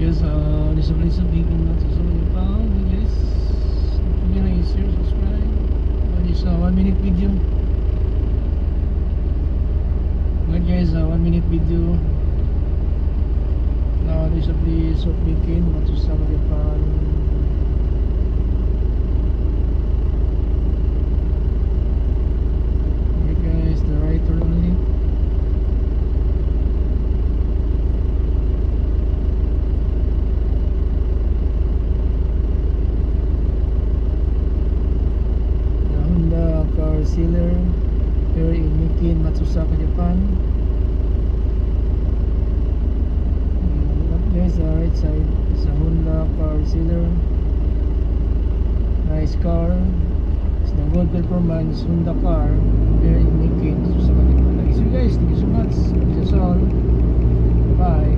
Yes, lisa bigyan natin sa mga tao. Guys, hindi na i-share, subscribe. This 1 minute video. Good guys, 1 minute video. Now this of the soap bikin, matusama din pa. Okay guys, the right turn only. The Honda car sealer here in Mikin, Matsusaka, Japan. There's the right side. It's a Honda car sealer. Nice car. It's the good performance Honda car here in Mikin, Matsusaka, Japan. So guys, thank you so much. This is all. Bye.